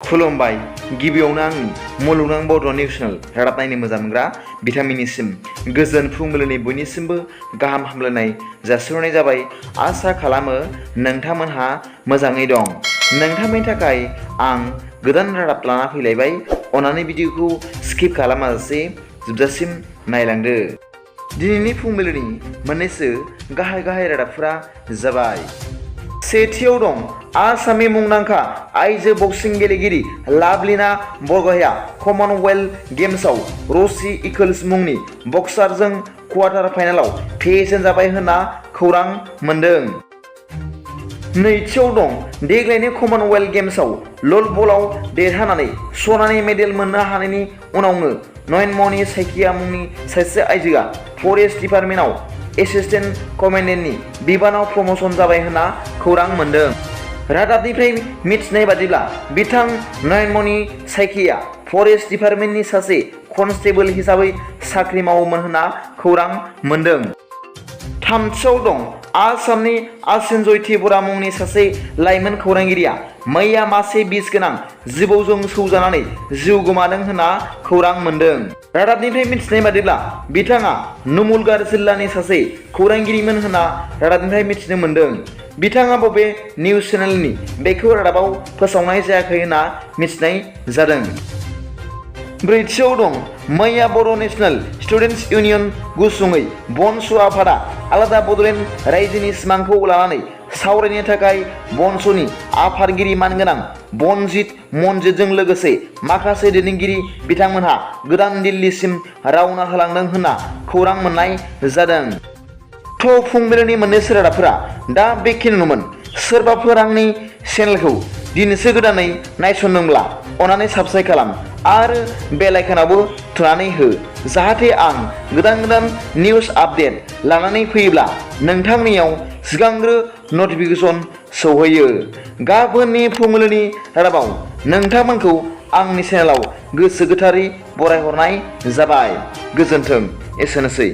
खुलुमबाय गिबियावनो आंनि मुलुगनां BodoNews चेनेल रादाब नायनो मोजां मोनग्रा बिथांमोननिसिम गोजोन फुंबिलिनि बयनिसिमबो गाहाम हामलायनाय जासिहरनाय जाबाय। आसा खालामो नोंथांमोनहा मोजाङै दं। नोंथांमोननि थाखाय आं गोदान रादाब लाना फैलायबाय। अन्नानै भिडिअखौ स्किप खालामाजासे जोबजासिम नायलांदो। दिनैनि फुंबिलिनि मोननैसो गाहाय रादाबफोरा जाबाय। सेथियाव दं आसामनि मुंदांखा आइजो बक्सिं गेलेगिरि लाभलिना बरग'हाया कमनवेल्थ गेम्सआव र'सी इकोल्स मुंनि बक्सारजों क्वार्टार फाइनालाव फेजेनजाबाय होनना खौरां मोन्दों। नैथियाव दं देग्लायनि कमनवेल्थ गेम्सआव सल बलआव देरहानानै सनानि मेडेल मोननो हानायनि उनावनो नयनमणि साइकिया मुंनि सासे आइजोआ फरेस्ट डिपार्टमेन्टआव एसिस्टेन्ट कमान्डेन्टनि बिबानाव प्रम'सन जाबाय होनना खौरां मोन्दों। रादाबनिफ्राय मिथिनाय बादिब्ला बिथां नयनमणि साइकिया फरेस्ट डिपार्टमेन्टनि सासे कनस्टेबल हिसाबै साख्रि मावोमोन होनना खौरां मोन्दों। थामथियाव दं आसामनि आसिनजयती बरा मुंनि सासे लाइमोन खौरांगिरिया मैया मासे बिस गोनां जिबौजों सौजानानै जिउ गोमादों होनना खौरां मोन्दों। रादाबनिफ्राय मिथिनाय बादिब्ला बिथाङा नुमुलगार जिल्लानि सासे खौरांगिरिमोन होनना रादाबनिफ्राय मिथिनो मोन्दों। बिथाङा बबे निउज चेनेलनि बेखौ रादाबाव फोसावनाय जायाखै होनना मिथिनाय जादों। ब्रैथियाव दं मैया बर' नेशनेल स्टुडेन्टस इउनियन गुसुङै BONSU आफादा आलादा बड'लेण्ड रायजोनि सिमांखौ लानानै सावरायनो थाखाय BONSUनि आफादगिरि मानगोनां बनजित मनजितजों लोगोसे माखासे दैदेनगिरि बिथांमोनहा गोदान दिल्लीसिम रावना होलांदों होनना खौरां मोननाय जादों। फुंबिलिनि मोननैसो रादाबफोरा दा बेखिनियानोमोन। सोरबाफोर आंनि चेनेलखौ दिनैसो गोदानै नायसनदोंब्ला अन्नानै साबस्क्राइब खालाम आरो बेल आइकनावबो थुनानै हो, जाहाथे आं गोदान निउज आपडेट लानानै फैयोब्ला नोंथांनियाव सिगांग्रो नटिफिकेसन सौहैयो। गाबोननि फुंबिलिनि रादाबाव नोंथांमोनखौ आंनि चेनेलाव गोसो गोथारै बरायहरनाय जाबाय। गोजोन्थों। एसेनोसै।